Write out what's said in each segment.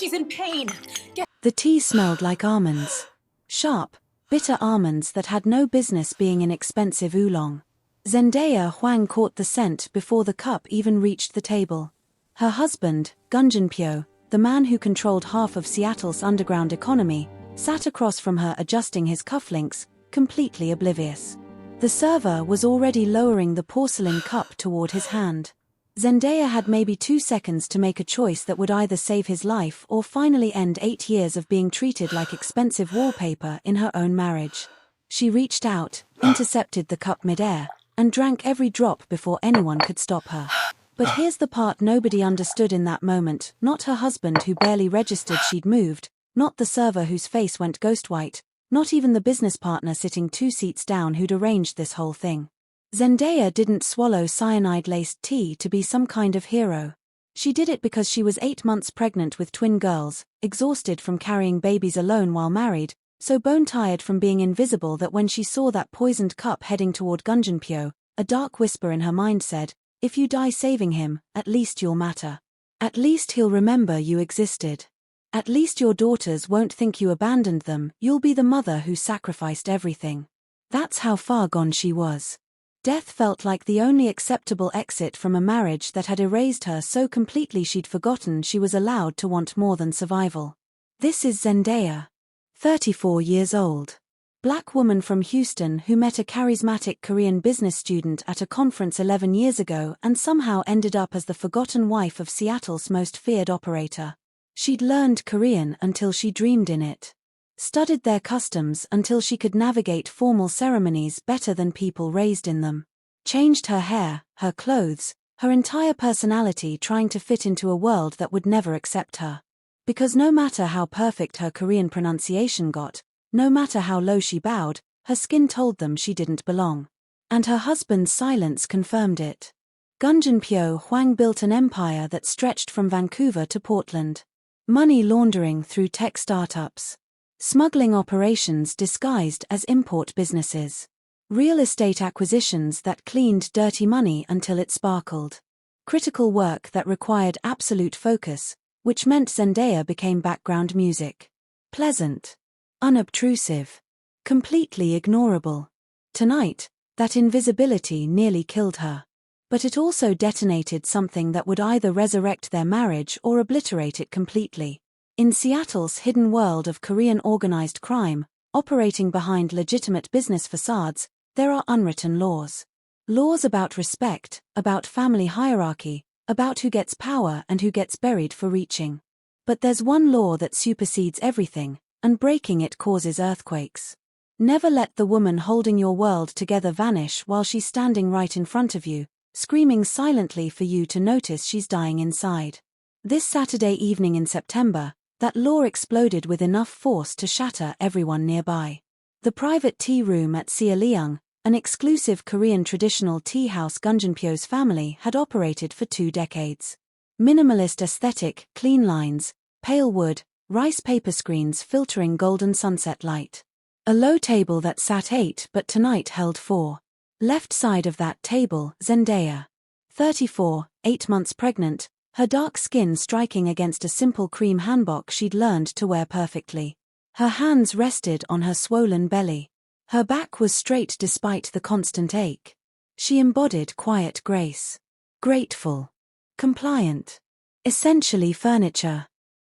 She's in pain. The tea smelled like almonds. Sharp, bitter almonds that had no business being in expensive oolong. Zendaya Huang caught the scent before the cup even reached the table. Her husband, Gunjinpyo, the man who controlled half of Seattle's underground economy, sat across from her adjusting his cufflinks, completely oblivious. The server was already lowering the porcelain cup toward his hand. Zendaya had maybe 2 seconds to make a choice that would either save his life or finally end 8 years of being treated like expensive wallpaper in her own marriage. She reached out, intercepted the cup midair, and drank every drop before anyone could stop her. But here's the part nobody understood in that moment, not her husband who barely registered she'd moved, not the server whose face went ghost white, not even the business partner sitting 2 seats down who'd arranged this whole thing. Zendaya didn't swallow cyanide-laced tea to be some kind of hero. She did it because she was 8 months pregnant with twin girls, exhausted from carrying babies alone while married, so bone-tired from being invisible that when she saw that poisoned cup heading toward Gunjinpyo, a dark whisper in her mind said, "If you die saving him, at least you'll matter. At least he'll remember you existed. At least your daughters won't think you abandoned them, you'll be the mother who sacrificed everything." That's how far gone she was. Death felt like the only acceptable exit from a marriage that had erased her so completely she'd forgotten she was allowed to want more than survival. This is Zendaya. 34 years old. Black woman from Houston who met a charismatic Korean business student at a conference 11 years ago and somehow ended up as the forgotten wife of Seattle's most feared operator. She'd learned Korean until she dreamed in it. Studied their customs until she could navigate formal ceremonies better than people raised in them. Changed her hair, her clothes, her entire personality trying to fit into a world that would never accept her. Because no matter how perfect her Korean pronunciation got, no matter how low she bowed, her skin told them she didn't belong. And her husband's silence confirmed it. Gunjinpyo Huang built an empire that stretched from Vancouver to Portland. Money laundering through tech startups. Smuggling operations disguised as import businesses. Real estate acquisitions that cleaned dirty money until it sparkled. Critical work that required absolute focus, which meant Zendaya became background music. Pleasant. Unobtrusive. Completely ignorable. Tonight, that invisibility nearly killed her. But it also detonated something that would either resurrect their marriage or obliterate it completely. In Seattle's hidden world of Korean organized crime, operating behind legitimate business facades, there are unwritten laws. Laws about respect, about family hierarchy, about who gets power and who gets buried for reaching. But there's one law that supersedes everything, and breaking it causes earthquakes. Never let the woman holding your world together vanish while she's standing right in front of you, screaming silently for you to notice she's dying inside. This Saturday evening in September, that law exploded with enough force to shatter everyone nearby. The private tea room at Sealiang, an exclusive Korean traditional tea house Gunjinpyo's family had operated for 2 decades. Minimalist aesthetic, clean lines, pale wood, rice paper screens filtering golden sunset light. A low table that sat 8 but tonight held 4. Left side of that table, Zendaya. 34, 8 months pregnant, her dark skin striking against a simple cream hanbok she'd learned to wear perfectly. Her hands rested on her swollen belly. Her back was straight despite the constant ache. She embodied quiet grace. Grateful. Compliant. Essentially furniture.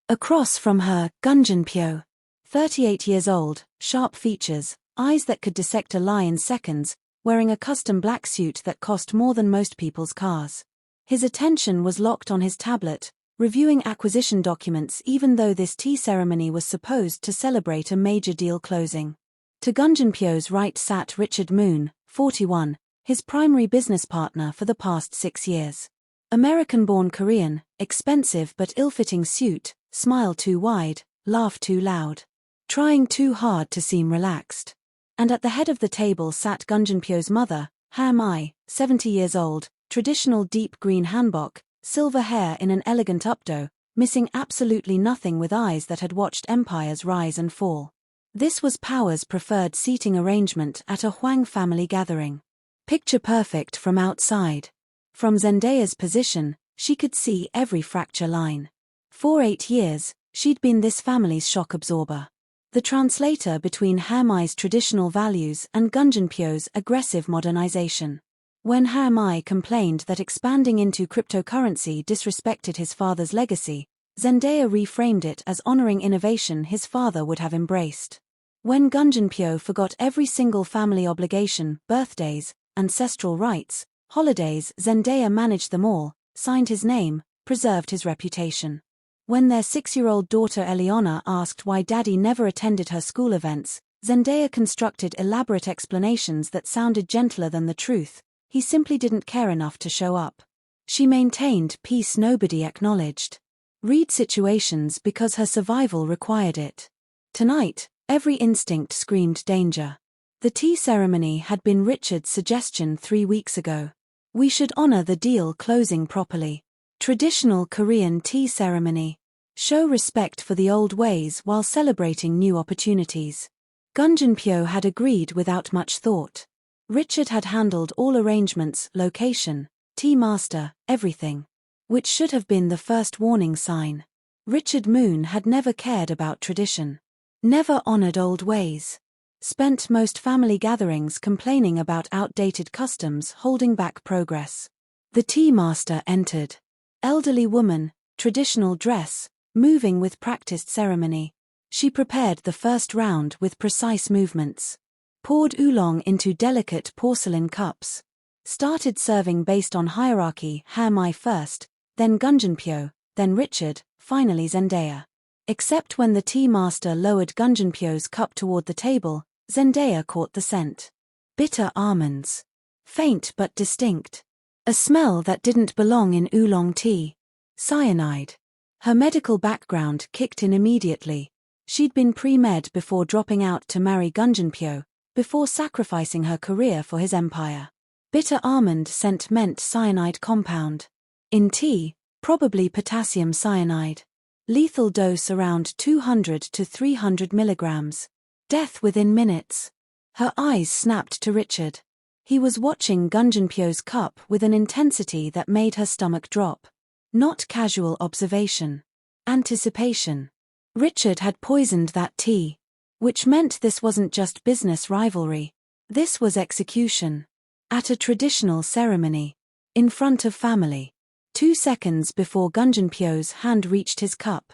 Across from her, Gunjinpyo. 38 years old, sharp features, eyes that could dissect a lie in seconds, wearing a custom black suit that cost more than most people's cars. His attention was locked on his tablet, reviewing acquisition documents even though this tea ceremony was supposed to celebrate a major deal closing. To Gunjinpyo's right sat Richard Moon, 41, his primary business partner for the past 6 years. American-born Korean, expensive but ill-fitting suit, smile too wide, laugh too loud. Trying too hard to seem relaxed. And at the head of the table sat Gunjinpyo's mother, Ha Mai, 70 years old, traditional deep green hanbok, silver hair in an elegant updo, missing absolutely nothing with eyes that had watched empires rise and fall. This was Power's preferred seating arrangement at a Huang family gathering. Picture perfect from outside. From Zendaya's position, she could see every fracture line. For 8 years, She'd been this family's shock absorber. The translator between Hermai's traditional values and Gunjinpyo's aggressive modernization. When Hermai complained that expanding into cryptocurrency disrespected his father's legacy, Zendaya reframed it as honoring innovation his father would have embraced. When Gunjinpyo forgot every single family obligation, birthdays, ancestral rites, holidays, Zendaya managed them all, signed his name, preserved his reputation. When their 6-year-old daughter Eliana asked why daddy never attended her school events, Zendaya constructed elaborate explanations that sounded gentler than the truth. He simply didn't care enough to show up. She maintained peace nobody acknowledged. Read situations because her survival required it. Tonight, every instinct screamed danger. The tea ceremony had been Richard's suggestion 3 weeks ago. We should honor the deal closing properly. Traditional Korean tea ceremony. Show respect for the old ways while celebrating new opportunities. Gunjinpyo had agreed without much thought. Richard had handled all arrangements, location, tea master, everything. Which should have been the first warning sign. Richard Moon had never cared about tradition. Never honored old ways. Spent most family gatherings complaining about outdated customs holding back progress. The tea master entered. Elderly woman, traditional dress, moving with practiced ceremony. She prepared the first round with precise movements. Poured oolong into delicate porcelain cups. Started serving based on hierarchy, Hermai first, then Gunjinpyo, then Richard, finally Zendaya. Except when the tea master lowered Gunjinpyo's cup toward the table, Zendaya caught the scent. Bitter almonds. Faint but distinct. A smell that didn't belong in oolong tea. Cyanide. Her medical background kicked in immediately. She'd been pre-med before dropping out to marry Gunjinpyo, before sacrificing her career for his empire. Bitter almond scent meant cyanide compound. In tea, probably potassium cyanide. Lethal dose around 200 to 300 milligrams. Death within minutes. Her eyes snapped to Richard. He was watching Gunjinpyo's cup with an intensity that made her stomach drop. Not casual observation. Anticipation. Richard had poisoned that tea. Which meant this wasn't just business rivalry. This was execution. At a traditional ceremony. In front of family. 2 seconds before Gunjinpyo's hand reached his cup.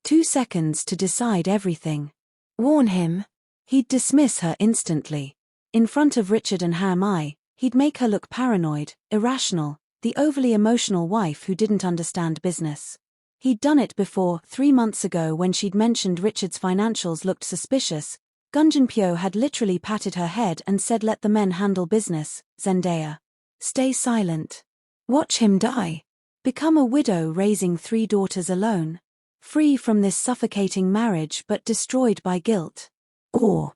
2 seconds to decide everything. Warn him. He'd dismiss her instantly. In front of Richard and Hermai, he'd make her look paranoid, irrational, the overly emotional wife who didn't understand business. He'd done it before, 3 months ago when she'd mentioned Richard's financials looked suspicious. Gunjinpyo had literally patted her head and said let the men handle business. Zendaya. Stay silent. Watch him die. Become a widow raising 3 daughters alone. Free from this suffocating marriage but destroyed by guilt. Or.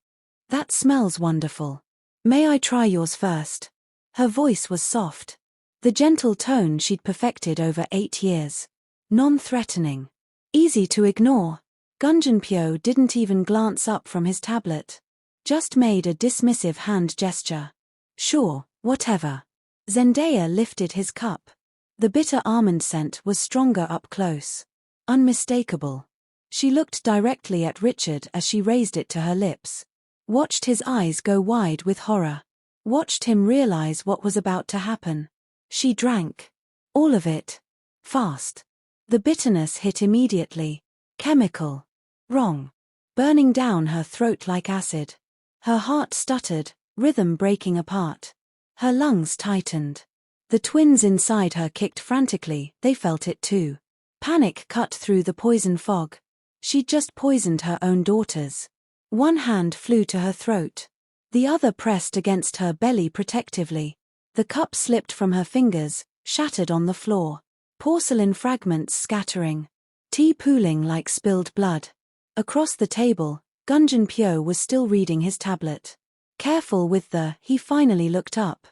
That smells wonderful. May I try yours first? Her voice was soft. The gentle tone she'd perfected over 8 years. Non-threatening. Easy to ignore. Gunjinpyo didn't even glance up from his tablet. Just made a dismissive hand gesture. Sure, whatever. Zendaya lifted his cup. The bitter almond scent was stronger up close. Unmistakable. She looked directly at Richard as she raised it to her lips. Watched his eyes go wide with horror. Watched him realize what was about to happen. She drank. All of it. Fast. The bitterness hit immediately. Chemical. Wrong. Burning down her throat like acid. Her heart stuttered, rhythm breaking apart. Her lungs tightened. The twins inside her kicked frantically, they felt it too. Panic cut through the poison fog. She'd just poisoned her own daughters. One hand flew to her throat. The other pressed against her belly protectively. The cup slipped from her fingers, shattered on the floor. Porcelain fragments scattering. Tea pooling like spilled blood. Across the table, Gunjinpyo was still reading his tablet. Careful with he finally looked up.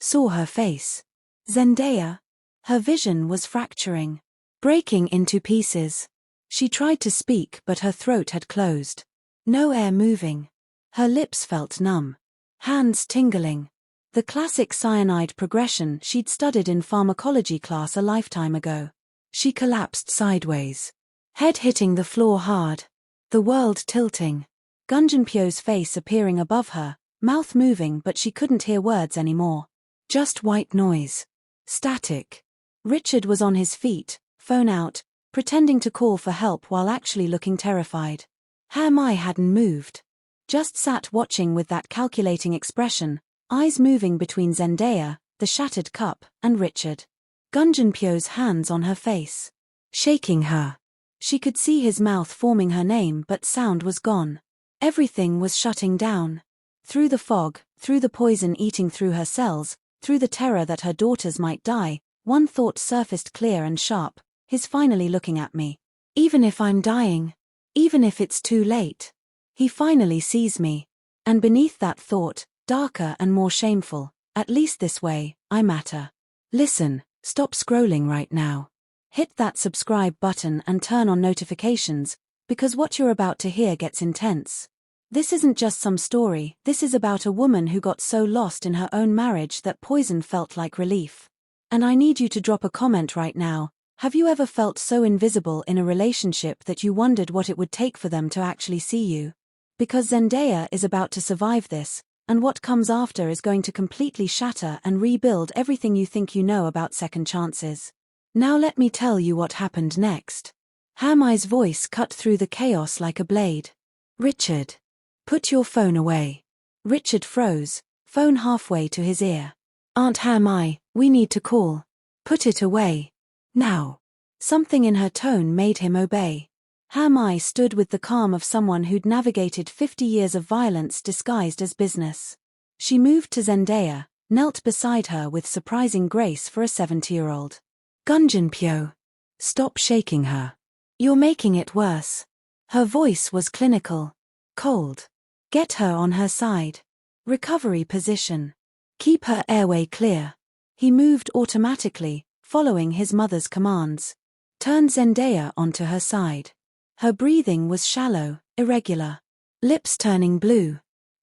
Saw her face. Zendaya. Her vision was fracturing. Breaking into pieces. She tried to speak but her throat had closed. No air moving. Her lips felt numb. Hands tingling. The classic cyanide progression she'd studied in pharmacology class a lifetime ago. She collapsed sideways. Head hitting the floor hard. The world tilting. Gunjinpyo's face appearing above her, mouth moving but she couldn't hear words anymore. Just white noise. Static. Richard was on his feet, phone out, pretending to call for help while actually looking terrified. Mai hadn't moved. Just sat watching with that calculating expression, eyes moving between Zendaya, the shattered cup, and Richard. Gunjinpyo's hands on her face. Shaking her. She could see his mouth forming her name but sound was gone. Everything was shutting down. Through the fog, through the poison eating through her cells, through the terror that her daughters might die, one thought surfaced clear and sharp: he's finally looking at me. Even if I'm dying. Even if it's too late. He finally sees me. And beneath that thought, darker and more shameful, at least this way, I matter. Listen, stop scrolling right now. Hit that subscribe button and turn on notifications, because what you're about to hear gets intense. This isn't just some story, this is about a woman who got so lost in her own marriage that poison felt like relief. And I need you to drop a comment right now. Have you ever felt so invisible in a relationship that you wondered what it would take for them to actually see you? Because Zendaya is about to survive this, and what comes after is going to completely shatter and rebuild everything you think you know about second chances. Now let me tell you what happened next. Mai's voice cut through the chaos like a blade. Richard. Put your phone away. Richard froze, phone halfway to his ear. Aunt Mai, we need to call. Put it away. Now. Something in her tone made him obey. Mai stood with the calm of someone who'd navigated 50 years of violence disguised as business. She moved to Zendaya, knelt beside her with surprising grace for a 70-year-old. Gunjinpyo. Stop shaking her. You're making it worse. Her voice was clinical. Cold. Get her on her side. Recovery position. Keep her airway clear. He moved automatically, following his mother's commands. Turned Zendaya onto her side. Her breathing was shallow, irregular. Lips turning blue.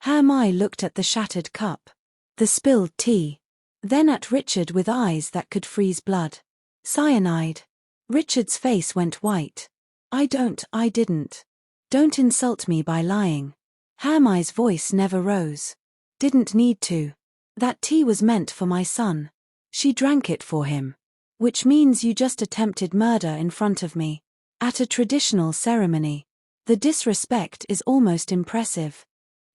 Mai looked at the shattered cup. The spilled tea. Then at Richard with eyes that could freeze blood. Cyanide. Richard's face went white. I didn't. Don't insult me by lying. Mai's voice never rose. Didn't need to. That tea was meant for my son. She drank it for him. Which means you just attempted murder in front of me. At a traditional ceremony. The disrespect is almost impressive.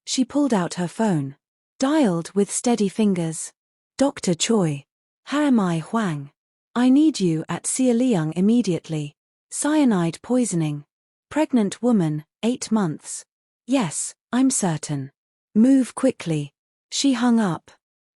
She pulled out her phone. Dialed with steady fingers. Dr. Choi. Mai Huang. I need you at Liang immediately. Cyanide poisoning. Pregnant woman, 8 months. Yes, I'm certain. Move quickly. She hung up.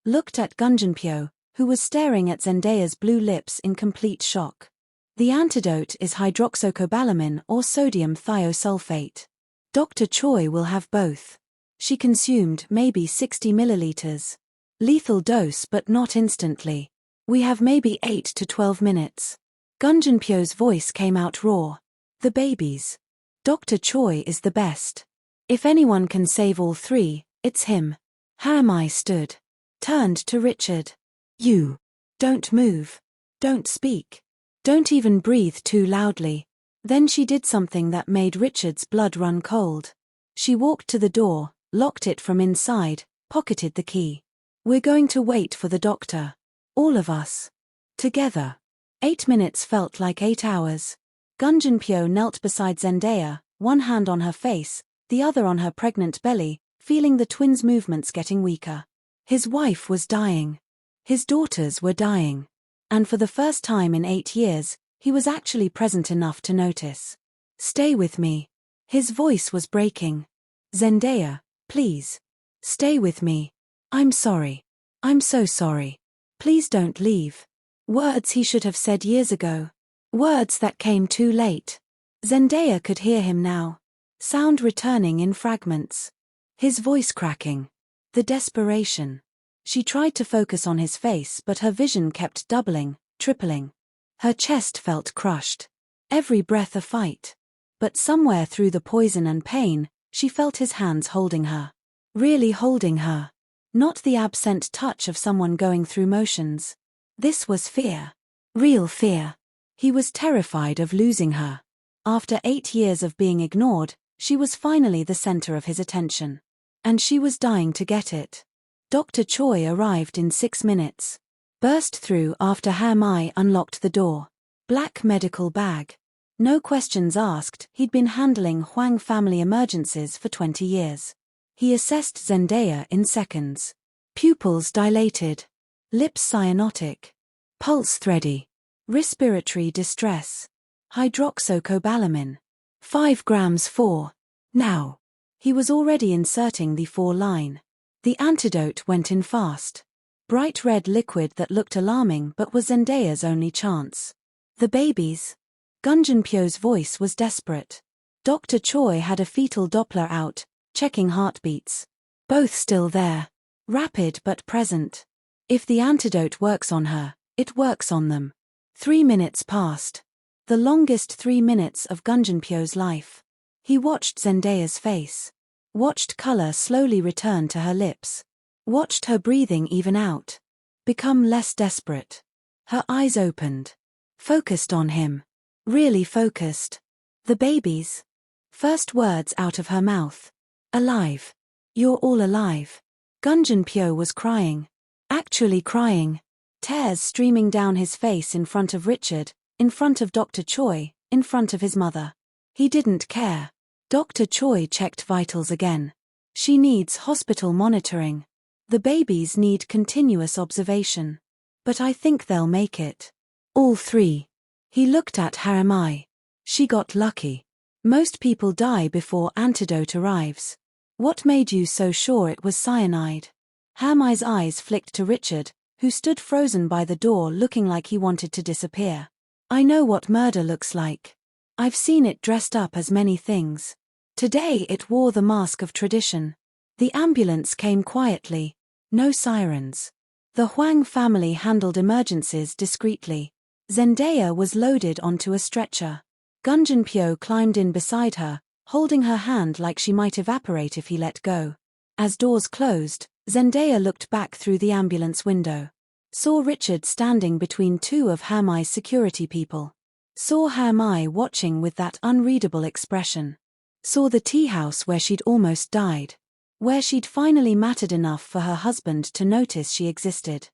Looked at Gunjinpyo, who was staring at Zendaya's blue lips in complete shock. The antidote is hydroxycobalamin or sodium thiosulfate. Dr. Choi will have both. She consumed maybe 60 milliliters. Lethal dose but not instantly. We have maybe 8 to 12 minutes. Gunjinpyo's voice came out raw. The babies. Dr. Choi is the best. If anyone can save all 3, it's him. Mai stood. Turned to Richard. You. Don't move. Don't speak. Don't even breathe too loudly. Then she did something that made Richard's blood run cold. She walked to the door, locked it from inside, pocketed the key. We're going to wait for the doctor. All of us. Together. 8 minutes felt like 8 hours. Gunjinpyo knelt beside Zendaya, one hand on her face, the other on her pregnant belly, feeling the twins' movements getting weaker. His wife was dying. His daughters were dying. And for the first time in 8 years, he was actually present enough to notice. Stay with me. His voice was breaking. Zendaya, please. Stay with me. I'm sorry. I'm so sorry. Please don't leave. Words he should have said years ago. Words that came too late. Zendaya could hear him now. Sound returning in fragments. His voice cracking. The desperation. She tried to focus on his face but her vision kept doubling, tripling. Her chest felt crushed. Every breath a fight. But somewhere through the poison and pain, she felt his hands holding her. Really holding her. Not the absent touch of someone going through motions. This was fear. Real fear. He was terrified of losing her. After 8 years of being ignored, she was finally the center of his attention. And she was dying to get it. Dr. Choi arrived in 6 minutes. Burst through after Hae Mai unlocked the door. Black medical bag. No questions asked, he'd been handling Hwang family emergencies for 20 years. He assessed Zendaya in seconds. Pupils dilated. Lips cyanotic. Pulse thready. Respiratory distress. Hydroxocobalamin. 5 grams 4. Now. He was already inserting the 4-line. The antidote went in fast. Bright red liquid that looked alarming but was Zendaya's only chance. The babies. Gunjin-pyo's voice was desperate. Dr. Choi had a fetal Doppler out, checking heartbeats. Both still there. Rapid but present. If the antidote works on her, it works on them. 3 minutes passed. The longest 3 minutes of Gunjin-pyo's life. He watched Zendaya's face. Watched color slowly return to her lips. Watched her breathing even out. Become less desperate. Her eyes opened. Focused on him. Really focused. The babies. First words out of her mouth. Alive. You're all alive. Gunjin-pyo was crying. Actually crying. Tears streaming down his face in front of Richard, in front of Dr. Choi, in front of his mother. He didn't care. Dr. Choi checked vitals again. She needs hospital monitoring. The babies need continuous observation. But I think they'll make it. All 3. He looked at Hae Mai. She got lucky. Most people die before antidote arrives. What made you so sure it was cyanide? Hae Mai's eyes flicked to Richard, who stood frozen by the door looking like he wanted to disappear. I know what murder looks like. I've seen it dressed up as many things. Today it wore the mask of tradition. The ambulance came quietly. No sirens. The Hwang family handled emergencies discreetly. Zendaya was loaded onto a stretcher. Gunjin-pyo climbed in beside her, holding her hand like she might evaporate if he let go. As doors closed, Zendaya looked back through the ambulance window. Saw Richard standing between 2 of Hae Mai's security people. Saw Hae Mai watching with that unreadable expression. Saw the tea house where she'd almost died. Where she'd finally mattered enough for her husband to notice she existed.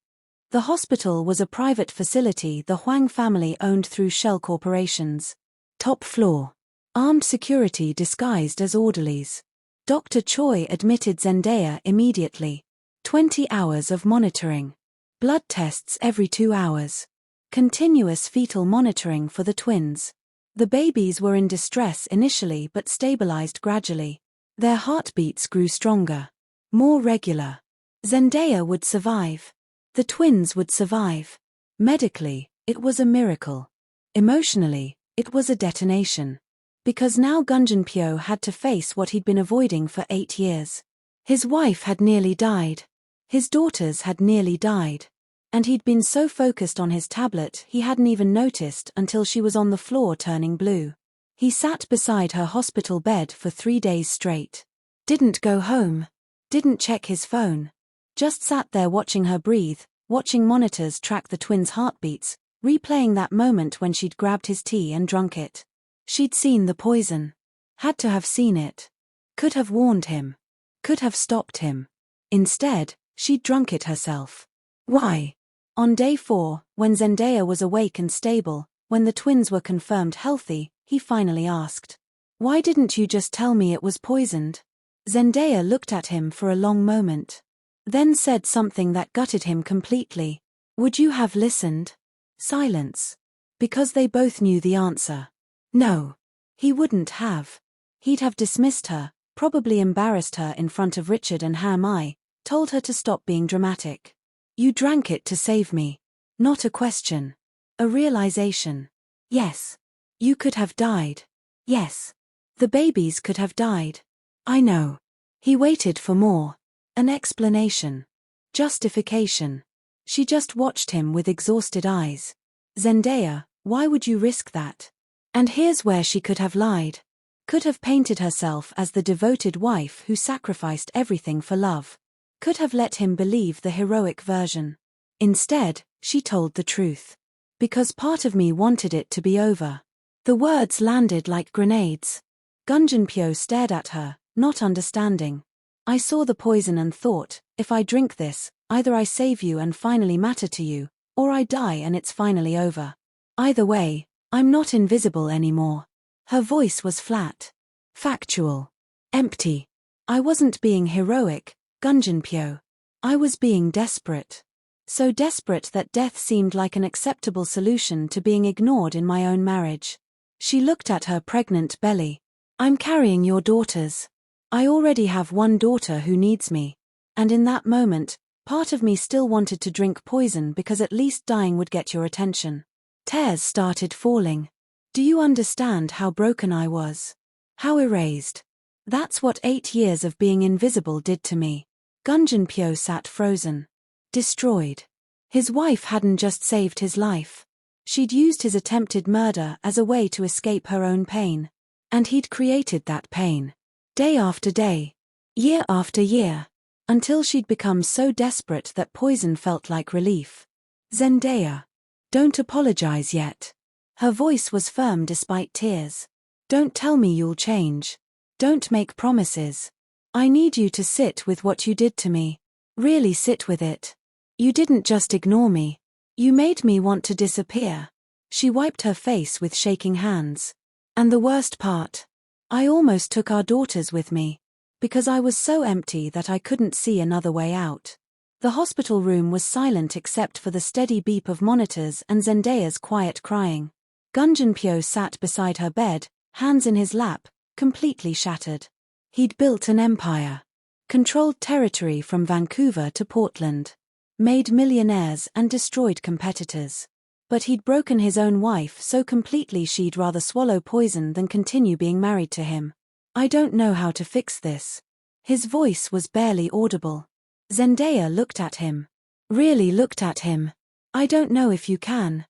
The hospital was a private facility the Hwang family owned through shell corporations. Top floor. Armed security disguised as orderlies. Dr. Choi admitted Zendaya immediately. 20 hours of monitoring. Blood tests every 2 hours. Continuous fetal monitoring for the twins. The babies were in distress initially but stabilized gradually. Their heartbeats grew stronger. More regular. Zendaya would survive. The twins would survive. Medically, it was a miracle. Emotionally, it was a detonation. Because now Gunjin-pyo had to face what he'd been avoiding for 8 years. His wife had nearly died. His daughters had nearly died. And he'd been so focused on his tablet he hadn't even noticed until she was on the floor turning blue. He sat beside her hospital bed for 3 days straight. Didn't go home. Didn't check his phone. Just sat there watching her breathe, watching monitors track the twins' heartbeats, replaying that moment when she'd grabbed his tea and drunk it. She'd seen the poison. Had to have seen it. Could have warned him. Could have stopped him. Instead, she'd drunk it herself. Why? On day 4, when Zendaya was awake and stable, when the twins were confirmed healthy, he finally asked. Why didn't you just tell me it was poisoned? Zendaya looked at him for a long moment. Then said something that gutted him completely. Would you have listened? Silence. Because they both knew the answer. No. He wouldn't have. He'd have dismissed her, probably embarrassed her in front of Richard and Hae Mai, told her to stop being dramatic. You drank it to save me. Not a question. A realization. Yes. You could have died. Yes. The babies could have died. I know. He waited for more. An explanation. Justification. She just watched him with exhausted eyes. Zendaya, why would you risk that? And here's where she could have lied. Could have painted herself as the devoted wife who sacrificed everything for love. Could have let him believe the heroic version. Instead, she told the truth. Because part of me wanted it to be over. The words landed like grenades. Gunjin stared at her, not understanding. I saw the poison and thought, if I drink this, either I save you and finally matter to you, or I die and it's finally over. Either way, I'm not invisible anymore. Her voice was flat. Factual. Empty. I wasn't being heroic, Gunjin. I was being desperate. So desperate that death seemed like an acceptable solution to being ignored in my own marriage. She looked at her pregnant belly. I'm carrying your daughters. I already have one daughter who needs me. And in that moment, part of me still wanted to drink poison because at least dying would get your attention. Tears started falling. Do you understand how broken I was? How erased? That's what 8 years of being invisible did to me. Gunjin sat frozen. Destroyed. His wife hadn't just saved his life. She'd used his attempted murder as a way to escape her own pain. And he'd created that pain. Day after day. Year after year. Until she'd become so desperate that poison felt like relief. Zendaya. Don't apologize yet. Her voice was firm despite tears. Don't tell me you'll change. Don't make promises. I need you to sit with what you did to me. Really sit with it. You didn't just ignore me. You made me want to disappear. She wiped her face with shaking hands. And the worst part. I almost took our daughters with me. Because I was so empty that I couldn't see another way out. The hospital room was silent except for the steady beep of monitors and Zendaya's quiet crying. Gunjin sat beside her bed, hands in his lap, completely shattered. He'd built an empire. Controlled territory from Vancouver to Portland. Made millionaires and destroyed competitors. But he'd broken his own wife so completely she'd rather swallow poison than continue being married to him. I don't know how to fix this. His voice was barely audible. Zendaya looked at him. Really looked at him. I don't know if you can.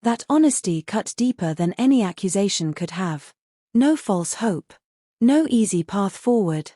That honesty cut deeper than any accusation could have. No false hope. No easy path forward.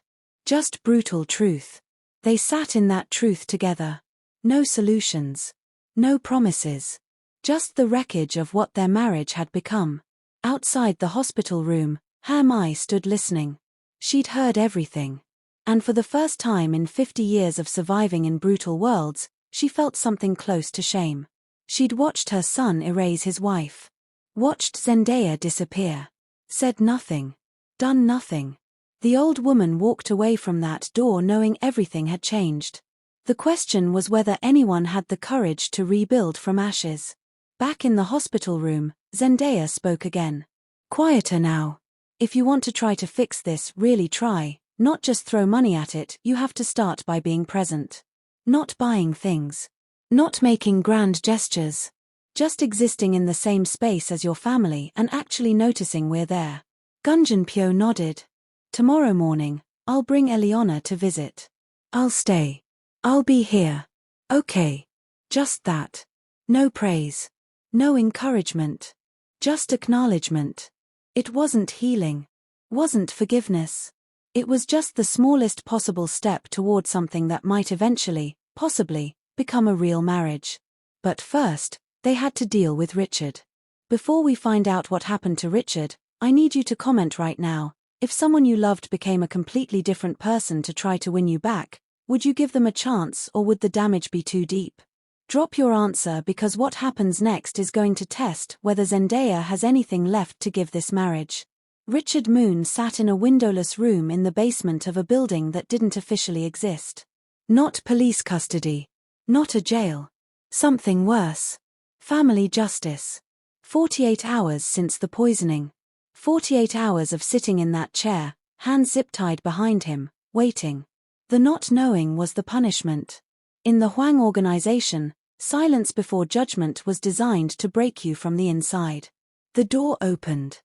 Just brutal truth. They sat in that truth together. No solutions. No promises. Just the wreckage of what their marriage had become. Outside the hospital room, Mai stood listening. She'd heard everything. And for the first time in 50 years of surviving in brutal worlds, she felt something close to shame. She'd watched her son erase his wife. Watched Zendaya disappear. Said nothing. Done nothing. The old woman walked away from that door knowing everything had changed. The question was whether anyone had the courage to rebuild from ashes. Back in the hospital room, Zendaya spoke again. Quieter now. If you want to try to fix this, really try, not just throw money at it, you have to start by being present. Not buying things. Not making grand gestures. Just existing in the same space as your family and actually noticing we're there. Gunjin nodded. Tomorrow morning, I'll bring Eliana to visit. I'll stay. I'll be here. Okay. Just that. No praise. No encouragement. Just acknowledgement. It wasn't healing. Wasn't forgiveness. It was just the smallest possible step toward something that might eventually, possibly, become a real marriage. But first, they had to deal with Richard. Before we find out what happened to Richard, I need you to comment right now. If someone you loved became a completely different person to try to win you back, would you give them a chance or would the damage be too deep? Drop your answer because what happens next is going to test whether Zendaya has anything left to give this marriage. Richard Moon sat in a windowless room in the basement of a building that didn't officially exist. Not police custody. Not a jail. Something worse. Family justice. 48 hours since the poisoning. 48 hours of sitting in that chair, hands zip-tied behind him, waiting. The not knowing was the punishment. In the Huang organization, silence before judgment was designed to break you from the inside. The door opened.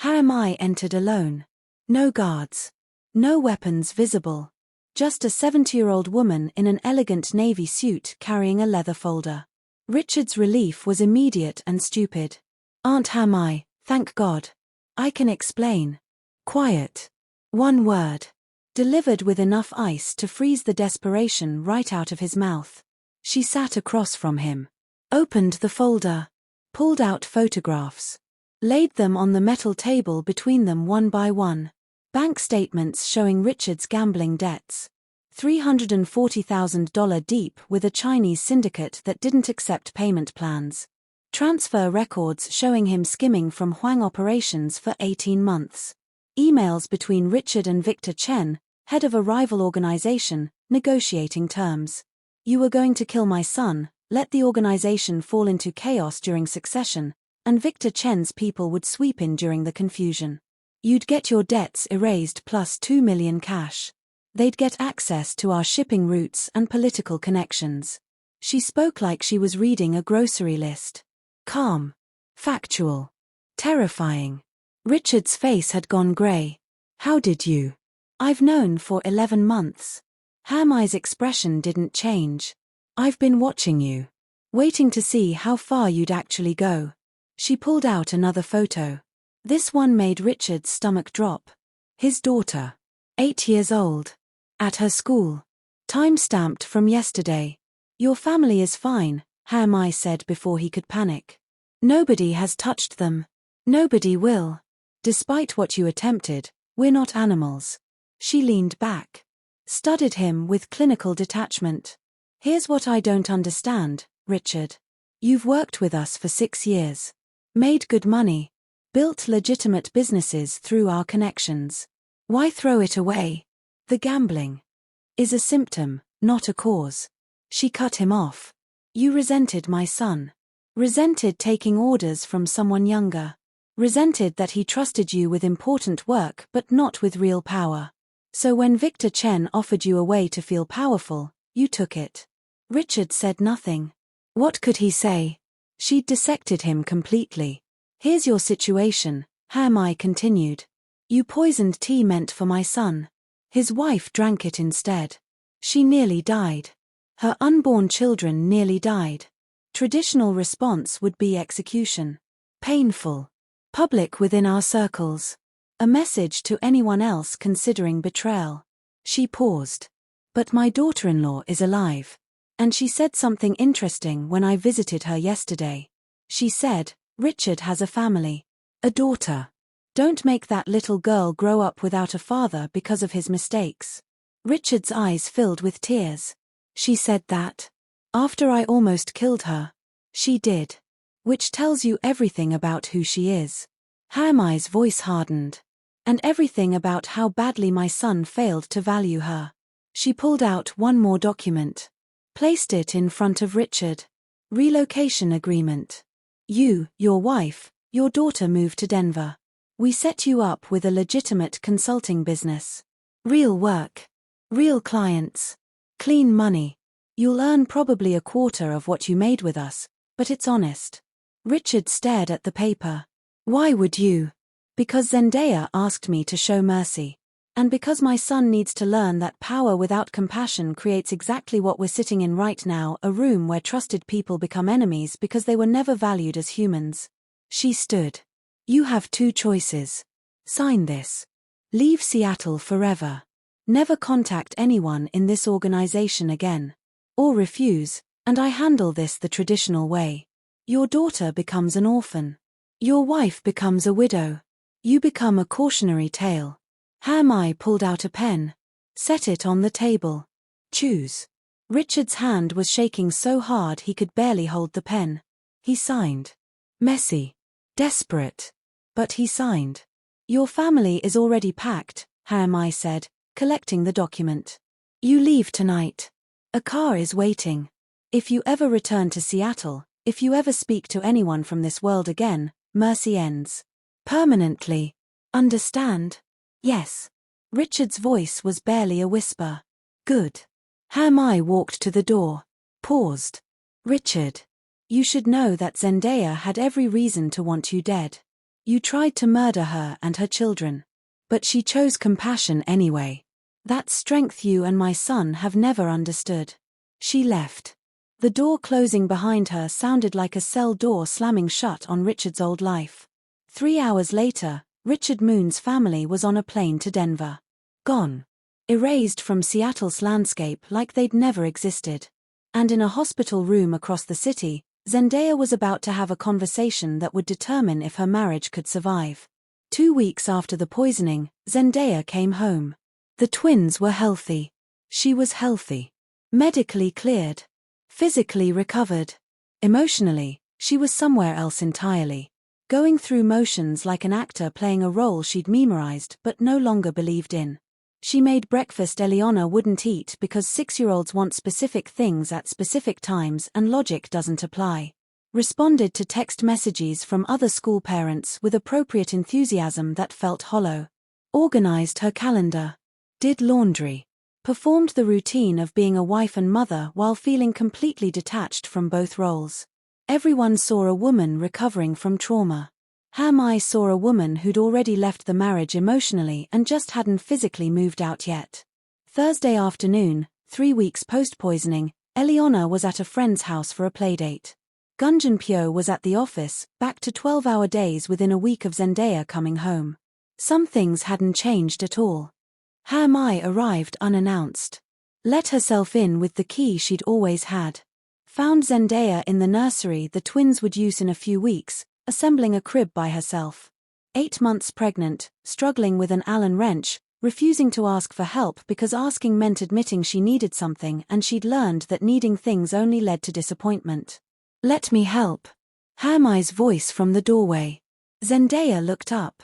Mai entered alone. No guards. No weapons visible. Just a 70-year-old woman in an elegant navy suit carrying a leather folder. Richard's relief was immediate and stupid. Aunt Mai, thank God. I can explain. Quiet. One word. Delivered with enough ice to freeze the desperation right out of his mouth. She sat across from him. Opened the folder. Pulled out photographs. laid them on the metal table between them one by one. Bank statements showing Richard's gambling debts. $340,000 deep with a Chinese syndicate that didn't accept payment plans. Transfer records showing him skimming from Huang operations for 18 months. Emails between Richard and Victor Chen, head of a rival organization, negotiating terms. You were going to kill my son, let the organization fall into chaos during succession, and Victor Chen's people would sweep in during the confusion. You'd get your debts erased plus $2 million cash. They'd get access to our shipping routes and political connections. She spoke like she was reading a grocery list. Calm. Factual. Terrifying. Richard's face had gone grey. How did you? I've known for 11 months. Hermai's expression didn't change. I've been watching you. Waiting to see how far you'd actually go. She pulled out another photo. This one made Richard's stomach drop. His daughter. 8 years old. At her school. Time-stamped from yesterday. Your family is fine, Hermai said before he could panic. Nobody has touched them. Nobody will. Despite what you attempted, we're not animals. She leaned back. Studied him with clinical detachment. Here's what I don't understand, Richard. You've worked with us for 6 years. Made good money. Built legitimate businesses through our connections. Why throw it away? The gambling is a symptom, not a cause. She cut him off. You resented my son. Resented taking orders from someone younger. Resented that he trusted you with important work but not with real power. So when Victor Chen offered you a way to feel powerful, you took it. Richard said nothing. What could he say? She'd dissected him completely. Here's your situation, Hermai continued. You poisoned tea meant for my son. His wife drank it instead. She nearly died. Her unborn children nearly died. Traditional response would be execution. Painful. Public within our circles. A message to anyone else considering betrayal. She paused. But my daughter-in-law is alive. And she said something interesting when I visited her yesterday. She said, Richard has a family. A daughter. Don't make that little girl grow up without a father because of his mistakes. Richard's eyes filled with tears. She said that. After I almost killed her. She did. Which tells you everything about who she is. Hermai's voice hardened. And everything about how badly my son failed to value her. She pulled out one more document. Placed it in front of Richard. Relocation agreement. You, your wife, your daughter moved to Denver. We set you up with a legitimate consulting business. Real work. Real clients. Clean money. You'll earn probably a quarter of what you made with us, but it's honest. Richard stared at the paper. Why would you? Because Zendaya asked me to show mercy. And because my son needs to learn that power without compassion creates exactly what we're sitting in right now, a room where trusted people become enemies because they were never valued as humans. She stood. You have 2 choices. Sign this. Leave Seattle forever. Never contact anyone in this organization again. Or refuse, and I handle this the traditional way. Your daughter becomes an orphan. Your wife becomes a widow. You become a cautionary tale. Hermai pulled out a pen. Set it on the table. Choose. Richard's hand was shaking so hard he could barely hold the pen. He signed. Messy. Desperate. But he signed. Your family is already packed, Hermai said, collecting the document. You leave tonight. A car is waiting. If you ever return to Seattle, if you ever speak to anyone from this world again, mercy ends. Permanently. Understand? Yes. Richard's voice was barely a whisper. Good. Hermai walked to the door. Paused. Richard. You should know that Zendaya had every reason to want you dead. You tried to murder her and her children. But she chose compassion anyway. That strength you and my son have never understood. She left. The door closing behind her sounded like a cell door slamming shut on Richard's old life. 3 hours later, Richard Moon's family was on a plane to Denver. Gone. Erased from Seattle's landscape like they'd never existed. And in a hospital room across the city, Zendaya was about to have a conversation that would determine if her marriage could survive. 2 weeks after the poisoning, Zendaya came home. The twins were healthy. She was healthy. Medically cleared. Physically recovered. Emotionally, she was somewhere else entirely. Going through motions like an actor playing a role she'd memorized but no longer believed in. She made breakfast Eliana wouldn't eat because 6-year-olds want specific things at specific times and logic doesn't apply. Responded to text messages from other school parents with appropriate enthusiasm that felt hollow. Organized her calendar. Did laundry. Performed the routine of being a wife and mother while feeling completely detached from both roles. Everyone saw a woman recovering from trauma. Hermai saw a woman who'd already left the marriage emotionally and just hadn't physically moved out yet. Thursday afternoon, 3 weeks post-poisoning, Eliana was at a friend's house for a playdate. Gunjin was at the office, back to 12-hour days within a week of Zendaya coming home. Some things hadn't changed at all. Hermai arrived unannounced. Let herself in with the key she'd always had. Found Zendaya in the nursery the twins would use in a few weeks, assembling a crib by herself. 8 months pregnant, struggling with an Allen wrench, refusing to ask for help because asking meant admitting she needed something and she'd learned that needing things only led to disappointment. Let me help. Hermai's voice from the doorway. Zendaya looked up.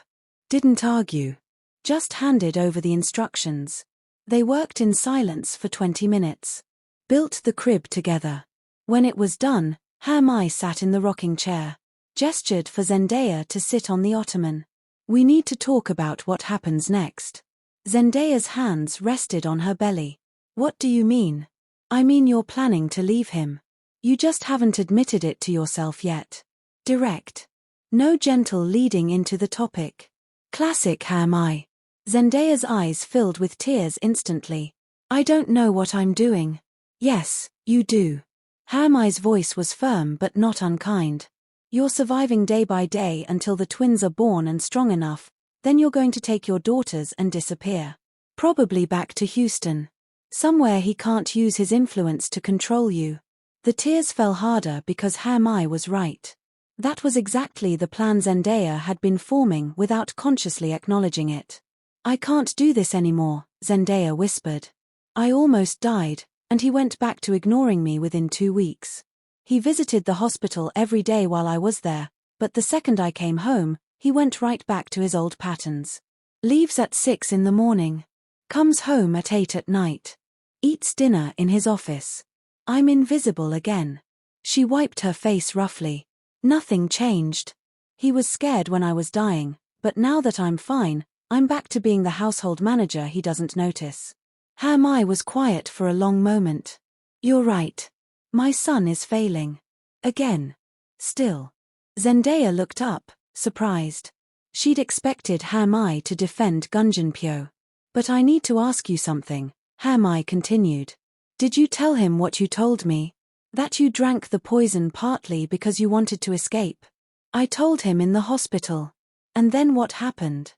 Didn't argue. Just handed over the instructions. They worked in silence for 20 minutes. Built the crib together. When it was done, Hermai sat in the rocking chair. Gestured for Zendaya to sit on the ottoman. We need to talk about what happens next. Zendaya's hands rested on her belly. What do you mean? I mean you're planning to leave him. You just haven't admitted it to yourself yet. Direct. No gentle leading into the topic. Classic Hermai. Zendaya's eyes filled with tears instantly. I don't know what I'm doing. Yes, you do. Hermai's voice was firm but not unkind. You're surviving day by day until the twins are born and strong enough, then you're going to take your daughters and disappear. Probably back to Houston. Somewhere he can't use his influence to control you. The tears fell harder because Hermai was right. That was exactly the plan Zendaya had been forming without consciously acknowledging it. I can't do this anymore, Zendaya whispered. I almost died, and he went back to ignoring me within 2 weeks. He visited the hospital every day while I was there, but the second I came home, he went right back to his old patterns. Leaves at 6 in the morning. Comes home at 8 at night. Eats dinner in his office. I'm invisible again. She wiped her face roughly. Nothing changed. He was scared when I was dying, but now that I'm fine, I'm back to being the household manager he doesn't notice. Hermai was quiet for a long moment. You're right. My son is failing. Again. Still. Zendaya looked up, surprised. She'd expected Hermai to defend Gunjin. But I need to ask you something, Hermai continued. Did you tell him what you told me? That you drank the poison partly because you wanted to escape? I told him in the hospital. And then what happened?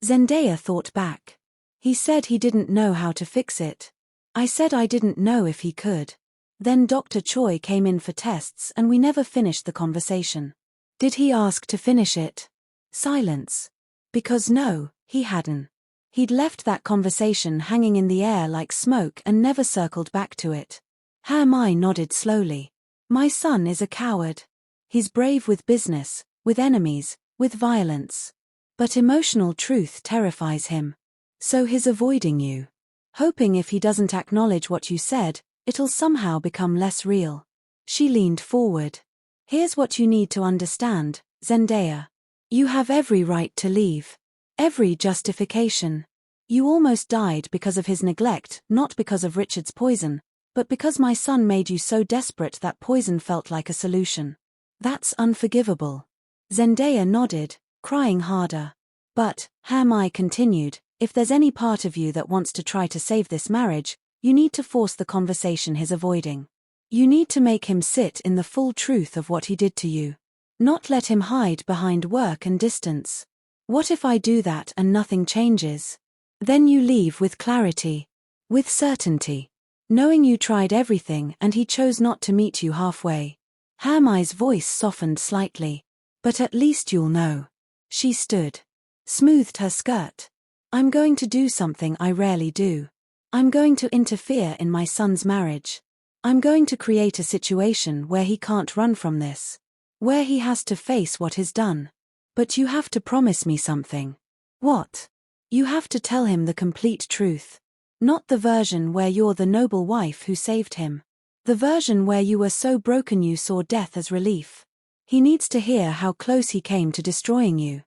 Zendaya thought back. He said he didn't know how to fix it. I said I didn't know if he could. Then Dr. Choi came in for tests and we never finished the conversation. Did he ask to finish it? Silence. Because no, he hadn't. He'd left that conversation hanging in the air like smoke and never circled back to it. Hermai nodded slowly. My son is a coward. He's brave with business, with enemies, with violence. But emotional truth terrifies him. So he's avoiding you. Hoping if he doesn't acknowledge what you said, it'll somehow become less real. She leaned forward. Here's what you need to understand, Zendaya. You have every right to leave. Every justification. You almost died because of his neglect, not because of Richard's poison, but because my son made you so desperate that poison felt like a solution. That's unforgivable. Zendaya nodded, crying harder. But, Hermai continued, if there's any part of you that wants to try to save this marriage, you need to force the conversation he's avoiding. You need to make him sit in the full truth of what he did to you. Not let him hide behind work and distance. What if I do that and nothing changes? Then you leave with clarity. With certainty. Knowing you tried everything and he chose not to meet you halfway. Hermai's voice softened slightly. But at least you'll know. She stood. Smoothed her skirt. I'm going to do something I rarely do. I'm going to interfere in my son's marriage. I'm going to create a situation where he can't run from this. Where he has to face what he's done. But you have to promise me something. What? You have to tell him the complete truth. Not the version where you're the noble wife who saved him. The version where you were so broken you saw death as relief. He needs to hear how close he came to destroying you.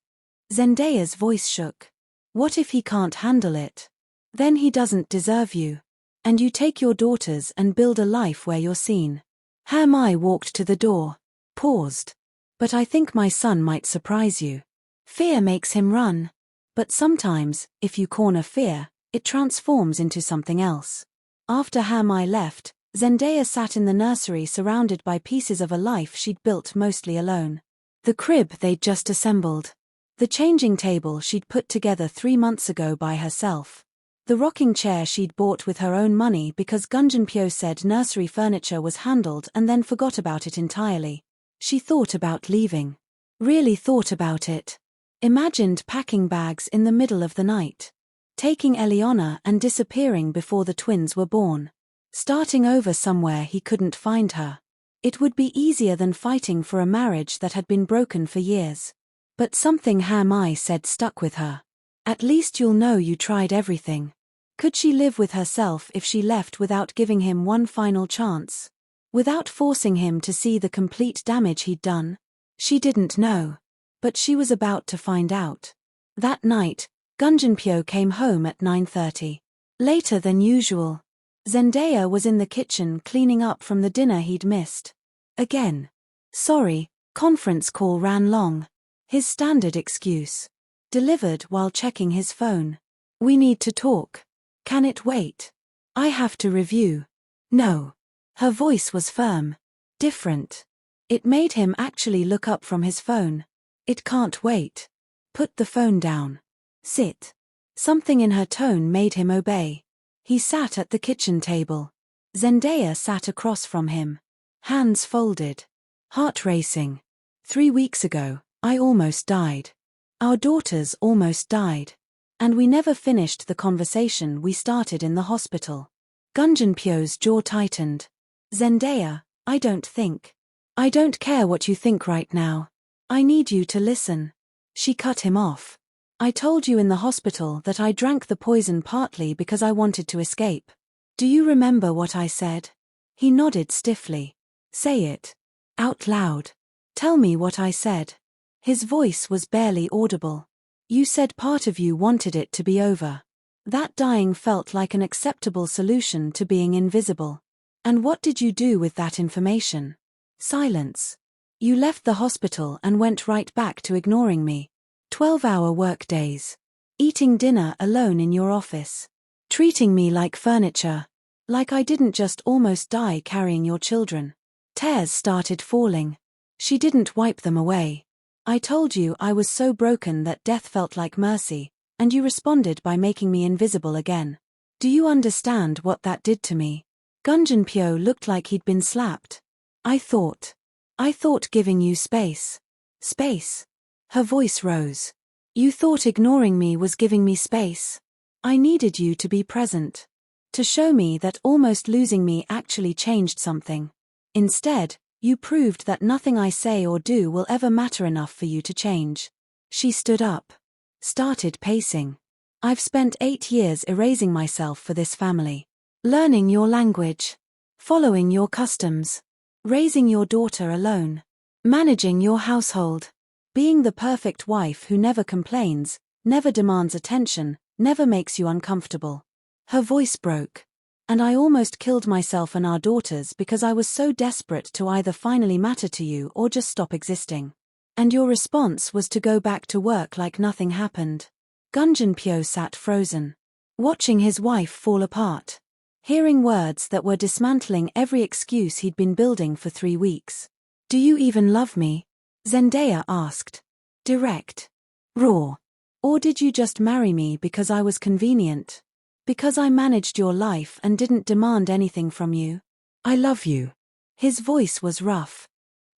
Zendaya's voice shook. What if he can't handle it? Then he doesn't deserve you. And you take your daughters and build a life where you're seen. Hermai walked to the door. Paused. But I think my son might surprise you. Fear makes him run. But sometimes, if you corner fear, it transforms into something else. After Hermai left, Zendaya sat in the nursery surrounded by pieces of a life she'd built mostly alone. The crib they'd just assembled. The changing table she'd put together 3 months ago by herself. The rocking chair she'd bought with her own money because Gunjanpyo said nursery furniture was handled and then forgot about it entirely. She thought about leaving. Really thought about it. Imagined packing bags in the middle of the night. Taking Eliana and disappearing before the twins were born. Starting over somewhere he couldn't find her. It would be easier than fighting for a marriage that had been broken for years. But something Hermai said stuck with her. At least you'll know you tried everything. Could she live with herself if she left without giving him one final chance? Without forcing him to see the complete damage he'd done? She didn't know. But she was about to find out. That night, Gunjanpyo came home at 9:30. Later than usual. Zendaya was in the kitchen cleaning up from the dinner he'd missed. Again. Sorry, conference call ran long. His standard excuse. Delivered while checking his phone. We need to talk. Can it wait? I have to review. No. Her voice was firm. Different. It made him actually look up from his phone. It can't wait. Put the phone down. Sit. Something in her tone made him obey. He sat at the kitchen table. Zendaya sat across from him. Hands folded. Heart racing. 3 weeks ago, I almost died. Our daughters almost died. And we never finished the conversation we started in the hospital. Gunjanpyo's jaw tightened. Zendaya, I don't think. I don't care what you think right now. I need you to listen. She cut him off. I told you in the hospital that I drank the poison partly because I wanted to escape. Do you remember what I said? He nodded stiffly. Say it. Out loud. Tell me what I said. His voice was barely audible. You said part of you wanted it to be over. That dying felt like an acceptable solution to being invisible. And what did you do with that information? Silence. You left the hospital and went right back to ignoring me. 12-hour work days. Eating dinner alone in your office. Treating me like furniture. Like I didn't just almost die carrying your children. Tears started falling. She didn't wipe them away. I told you I was so broken that death felt like mercy, and you responded by making me invisible again. Do you understand what that did to me? Gunjanpyo looked like he'd been slapped. I thought giving you space. Space. Her voice rose. You thought ignoring me was giving me space. I needed you to be present. To show me that almost losing me actually changed something. Instead, you proved that nothing I say or do will ever matter enough for you to change. She stood up. Started pacing. I've spent 8 years erasing myself for this family. Learning your language. Following your customs. Raising your daughter alone. Managing your household. Being the perfect wife who never complains, never demands attention, never makes you uncomfortable. Her voice broke. And I almost killed myself and our daughters because I was so desperate to either finally matter to you or just stop existing. And your response was to go back to work like nothing happened. Gunjanpyo sat frozen. Watching his wife fall apart. Hearing words that were dismantling every excuse he'd been building for 3 weeks. Do you even love me? Zendaya asked. Direct. Raw. Or did you just marry me because I was convenient? Because I managed your life and didn't demand anything from you? I love you. His voice was rough.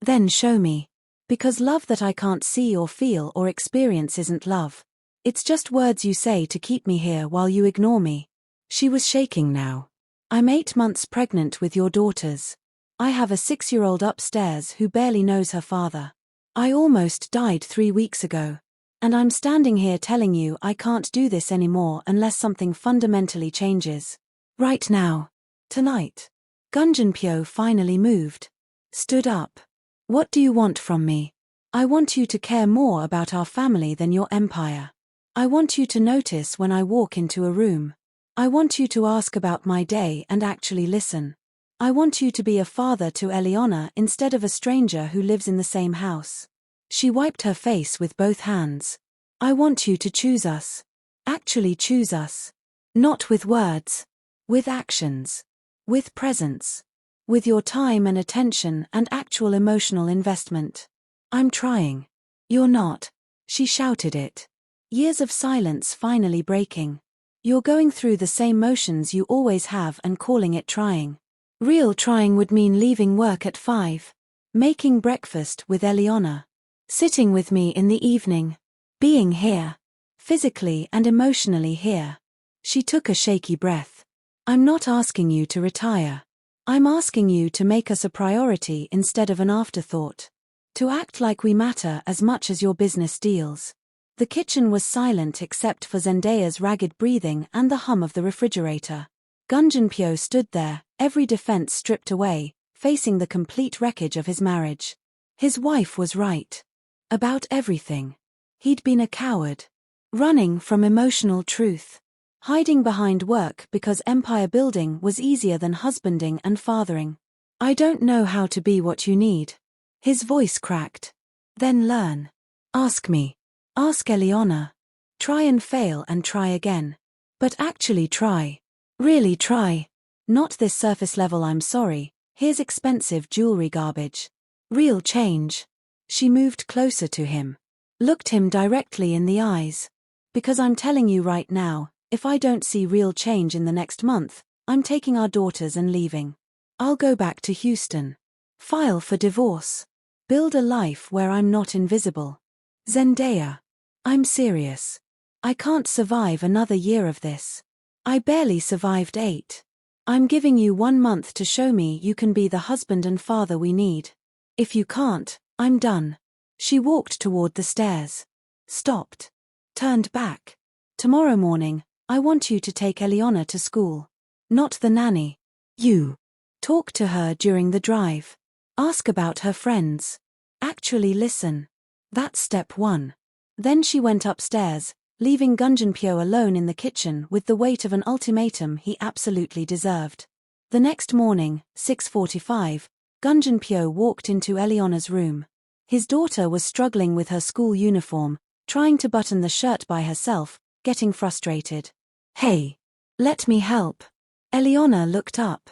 Then show me. Because love that I can't see or feel or experience isn't love. It's just words you say to keep me here while you ignore me. She was shaking now. I'm 8 months pregnant with your daughters. I have a 6-year-old upstairs who barely knows her father. I almost died 3 weeks ago. And I'm standing here telling you I can't do this anymore unless something fundamentally changes. Right now. Tonight. Gunjanpyo finally moved. Stood up. What do you want from me? I want you to care more about our family than your empire. I want you to notice when I walk into a room. I want you to ask about my day and actually listen. I want you to be a father to Eliana instead of a stranger who lives in the same house. She wiped her face with both hands. I want you to choose us. Actually choose us. Not with words. With actions. With presence. With your time and attention and actual emotional investment. I'm trying. You're not. She shouted it. Years of silence finally breaking. You're going through the same motions you always have and calling it trying. Real trying would mean leaving work at 5. Making breakfast with Eliana. Sitting with me in the evening. Being here. Physically and emotionally here. She took a shaky breath. I'm not asking you to retire. I'm asking you to make us a priority instead of an afterthought. To act like we matter as much as your business deals. The kitchen was silent except for Zendaya's ragged breathing and the hum of the refrigerator. Gunjanpyo stood there, every defense stripped away, facing the complete wreckage of his marriage. His wife was right. About everything. He'd been a coward. Running from emotional truth. Hiding behind work because empire building was easier than husbanding and fathering. I don't know how to be what you need. His voice cracked. Then learn. Ask me. Ask Eliana. Try and fail and try again. But actually try. Really try. Not this surface level I'm sorry, here's expensive jewelry garbage. Real change. She moved closer to him. Looked him directly in the eyes. Because I'm telling you right now, if I don't see real change in the next month, I'm taking our daughters and leaving. I'll go back to Houston. File for divorce. Build a life where I'm not invisible. Zendaya. I'm serious. I can't survive another year of this. I barely survived 8. I'm giving you 1 month to show me you can be the husband and father we need. If you can't, I'm done. She walked toward the stairs. Stopped. Turned back. Tomorrow morning, I want you to take Eliana to school. Not the nanny. You. Talk to her during the drive. Ask about her friends. Actually listen. That's step 1. Then she went upstairs, leaving Gunjanpyo alone in the kitchen with the weight of an ultimatum he absolutely deserved. The next morning, 6:45, Gunjanpyo walked into Eliana's room. His daughter was struggling with her school uniform, trying to button the shirt by herself, getting frustrated. Hey. Let me help. Eliana looked up.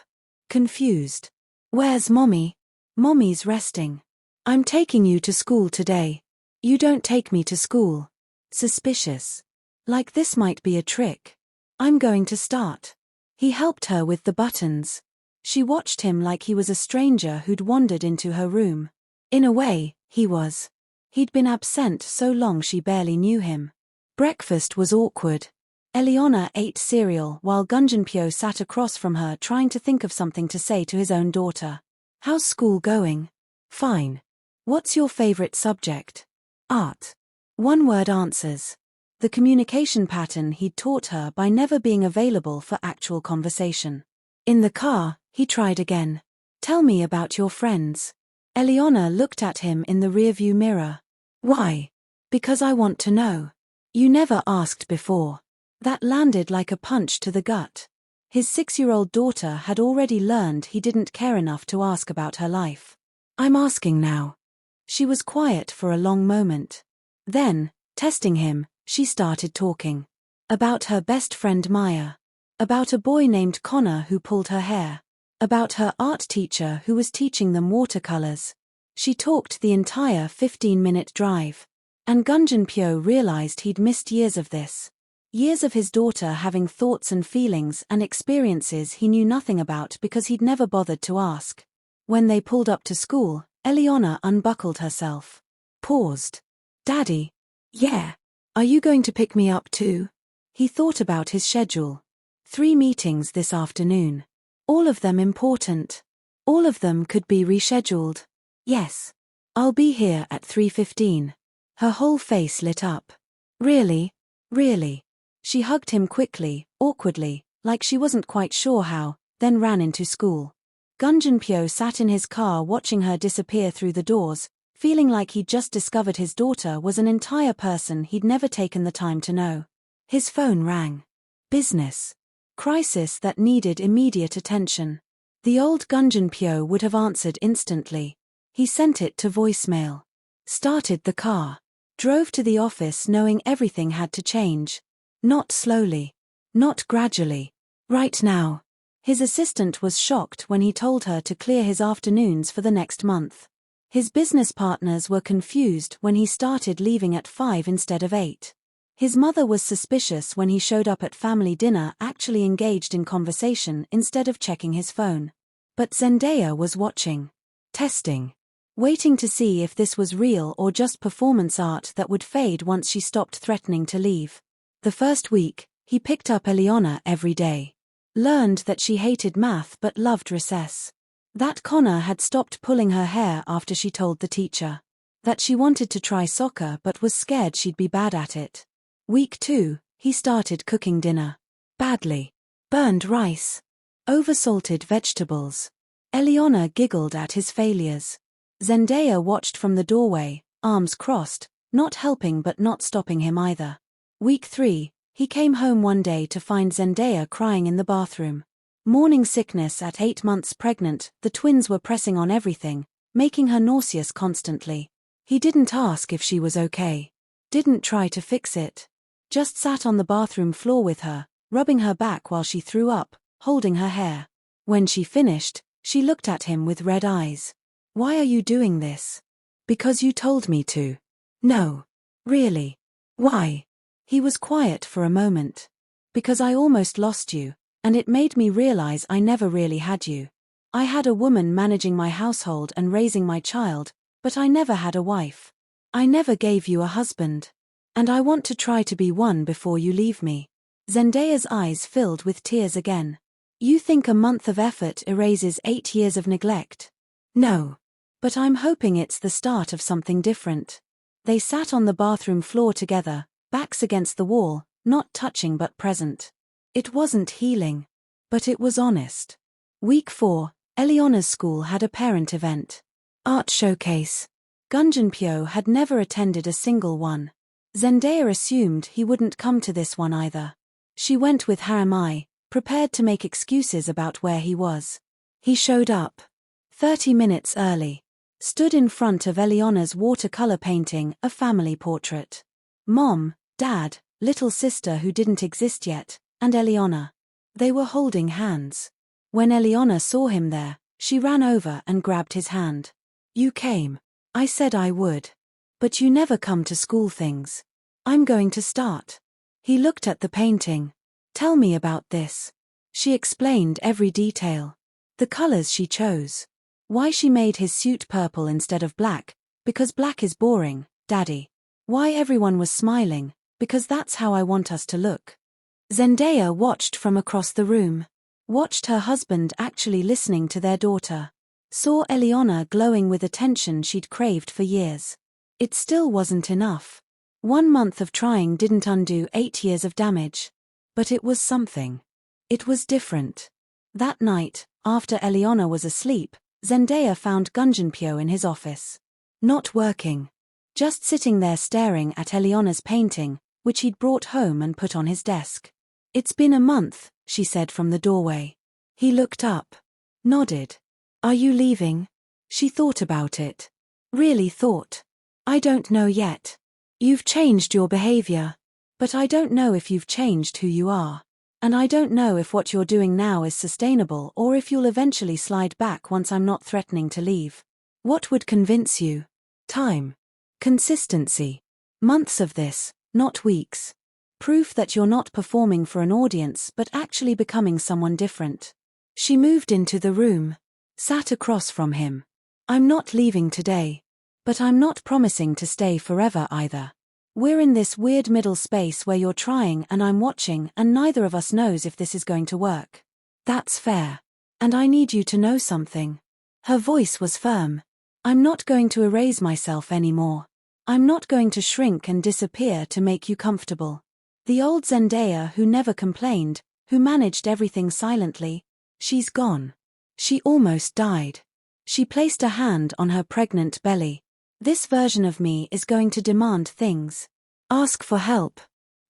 Confused. Where's Mommy? Mommy's resting. I'm taking you to school today. You don't take me to school. Suspicious. Like this might be a trick. I'm going to start. He helped her with the buttons. She watched him like he was a stranger who'd wandered into her room. In a way, he was. He'd been absent so long she barely knew him. Breakfast was awkward. Eliana ate cereal while Gunjanpyo sat across from her trying to think of something to say to his own daughter. How's school going? Fine. What's your favorite subject? Art. 1-word answers. The communication pattern he'd taught her by never being available for actual conversation. In the car, he tried again. Tell me about your friends. Eliana looked at him in the rearview mirror. Why? Because I want to know. You never asked before. That landed like a punch to the gut. His 6-year-old daughter had already learned he didn't care enough to ask about her life. I'm asking now. She was quiet for a long moment. Then, testing him, she started talking. About her best friend Maya. About a boy named Connor who pulled her hair. About her art teacher who was teaching them watercolors. She talked the entire 15-minute drive. And Gunjanpyo realized he'd missed years of this. Years of his daughter having thoughts and feelings and experiences he knew nothing about because he'd never bothered to ask. When they pulled up to school, Eliana unbuckled herself. Paused. Daddy. Yeah. Are you going to pick me up too? He thought about his schedule. 3 meetings this afternoon. All of them important. All of them could be rescheduled. Yes. I'll be here at 3:15. Her whole face lit up. Really? Really? She hugged him quickly, awkwardly, like she wasn't quite sure how, then ran into school. Gunjin sat in his car watching her disappear through the doors, feeling like he'd just discovered his daughter was an entire person he'd never taken the time to know. His phone rang. Business. Crisis that needed immediate attention. The old Gunjin would have answered instantly. He sent it to voicemail. Started the car. Drove to the office knowing everything had to change. Not slowly. Not gradually. Right now. His assistant was shocked when he told her to clear his afternoons for the next month. His business partners were confused when he started leaving at 5 instead of 8. His mother was suspicious when he showed up at family dinner actually engaged in conversation instead of checking his phone. But Zendaya was watching. Testing. Waiting to see if this was real or just performance art that would fade once she stopped threatening to leave. The first week, he picked up Eliana every day. Learned that she hated math but loved recess. That Connor had stopped pulling her hair after she told the teacher. That she wanted to try soccer but was scared she'd be bad at it. Week 2, he started cooking dinner. Badly. Burned rice. Oversalted vegetables. Eliana giggled at his failures. Zendaya watched from the doorway, arms crossed, not helping but not stopping him either. Week 3, he came home one day to find Zendaya crying in the bathroom. Morning sickness at 8 months pregnant, the twins were pressing on everything, making her nauseous constantly. He didn't ask if she was okay. Didn't try to fix it. Just sat on the bathroom floor with her, rubbing her back while she threw up, holding her hair. When she finished, she looked at him with red eyes. Why are you doing this? Because you told me to. No. Really. Why? He was quiet for a moment. Because I almost lost you, and it made me realize I never really had you. I had a woman managing my household and raising my child, but I never had a wife. I never gave you a husband. And I want to try to be one before you leave me. Zendaya's eyes filled with tears again. You think a month of effort erases 8 years of neglect? No. But I'm hoping it's the start of something different. They sat on the bathroom floor together, backs against the wall, not touching but present. It wasn't healing. But it was honest. Week 4, Eliana's school had a parent event. Art showcase. Gunjin had never attended a single one. Zendaya assumed he wouldn't come to this one either. She went with Haramai, prepared to make excuses about where he was. He showed up. 30 minutes early. Stood in front of Eliana's watercolor painting, a family portrait. Mom, Dad, little sister who didn't exist yet, and Eliana. They were holding hands. When Eliana saw him there, she ran over and grabbed his hand. You came. I said I would. But you never come to school things. I'm going to start. He looked at the painting. Tell me about this. She explained every detail. The colors she chose. Why she made his suit purple instead of black, because black is boring, Daddy. Why everyone was smiling, because that's how I want us to look. Zendaya watched from across the room. Watched her husband actually listening to their daughter. Saw Eliana glowing with attention she'd craved for years. It still wasn't enough. 1 month of trying didn't undo 8 years of damage. But it was something. It was different. That night, after Eliana was asleep, Zendaya found Gunjin in his office. Not working. Just sitting there staring at Eliana's painting, which he'd brought home and put on his desk. It's been a month, she said from the doorway. He looked up. Nodded. Are you leaving? She thought about it. Really thought. I don't know yet. You've changed your behavior. But I don't know if you've changed who you are. And I don't know if what you're doing now is sustainable or if you'll eventually slide back once I'm not threatening to leave. What would convince you? Time. Consistency. Months of this, not weeks. Proof that you're not performing for an audience but actually becoming someone different. She moved into the room. Sat across from him. I'm not leaving today. But I'm not promising to stay forever either. We're in this weird middle space where you're trying and I'm watching and neither of us knows if this is going to work. That's fair. And I need you to know something. Her voice was firm. I'm not going to erase myself anymore. I'm not going to shrink and disappear to make you comfortable. The old Zendaya who never complained, who managed everything silently, she's gone. She almost died. She placed a hand on her pregnant belly. This version of me is going to demand things. Ask for help.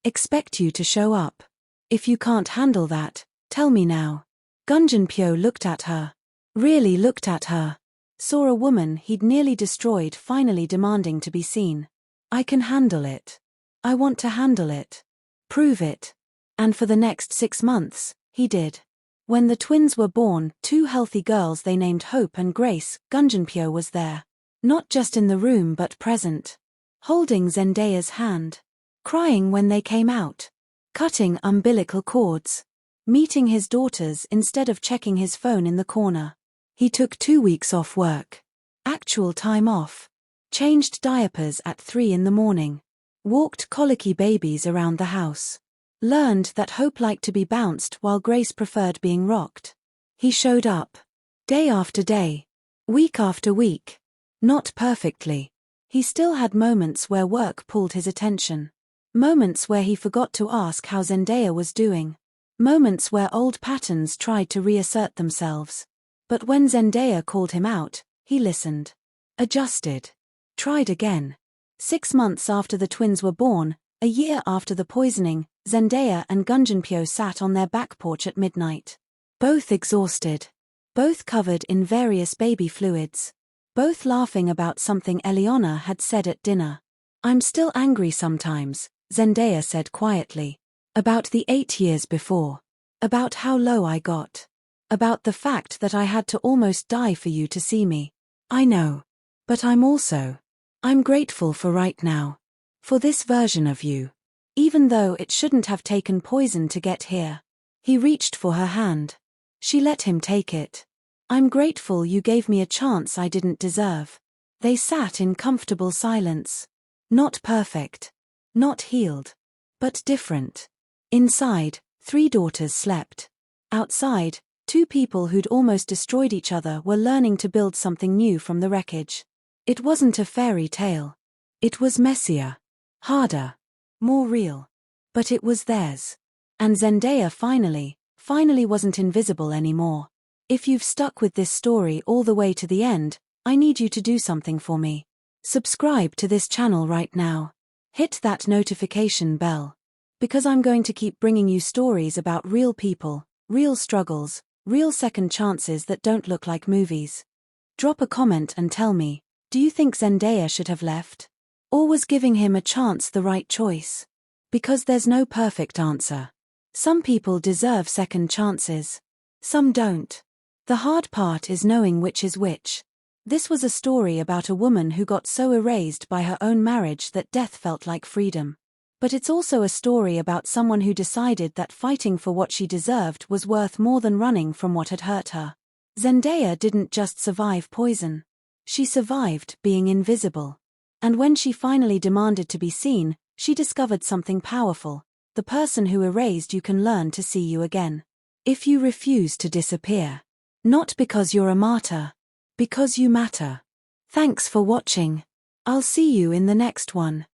Expect you to show up. If you can't handle that, tell me now. Gunjin looked at her. Really looked at her. Saw a woman he'd nearly destroyed finally demanding to be seen. I can handle it. I want to handle it. Prove it. And for the next 6 months, he did. When the twins were born, 2 healthy girls they named Hope and Grace, Gunjin was there. Not just in the room but present. Holding Zendaya's hand. Crying when they came out. Cutting umbilical cords. Meeting his daughters instead of checking his phone in the corner. He took 2 weeks off work. Actual time off. Changed diapers at 3 in the morning. Walked colicky babies around the house. Learned that Hope liked to be bounced while Grace preferred being rocked. He showed up. Day after day. Week after week. Not perfectly. He still had moments where work pulled his attention. Moments where he forgot to ask how Zendaya was doing. Moments where old patterns tried to reassert themselves. But when Zendaya called him out, he listened. Adjusted. Tried again. 6 months after the twins were born, a year after the poisoning, Zendaya and Gunjin sat on their back porch at midnight. Both exhausted. Both covered in various baby fluids. Both laughing about something Eliana had said at dinner. I'm still angry sometimes, Zendaya said quietly. About the 8 years before. About how low I got. About the fact that I had to almost die for you to see me. I know. But I'm grateful for right now. For this version of you. Even though it shouldn't have taken poison to get here. He reached for her hand. She let him take it. I'm grateful you gave me a chance I didn't deserve. They sat in comfortable silence. Not perfect. Not healed. But different. Inside, 3 daughters slept. Outside, 2 people who'd almost destroyed each other were learning to build something new from the wreckage. It wasn't a fairy tale. It was messier. Harder. More real. But it was theirs. And Zendaya finally wasn't invisible anymore. If you've stuck with this story all the way to the end, I need you to do something for me. Subscribe to this channel right now. Hit that notification bell. Because I'm going to keep bringing you stories about real people, real struggles, real second chances that don't look like movies. Drop a comment and tell me, do you think Zendaya should have left? Or was giving him a chance the right choice? Because there's no perfect answer. Some people deserve second chances. Some don't. The hard part is knowing which is which. This was a story about a woman who got so erased by her own marriage that death felt like freedom. But it's also a story about someone who decided that fighting for what she deserved was worth more than running from what had hurt her. Zendaya didn't just survive poison. She survived being invisible. And when she finally demanded to be seen, she discovered something powerful. The person who erased you can learn to see you again. If you refuse to disappear. Not because you're a martyr. Because you matter. Thanks for watching. I'll see you in the next one.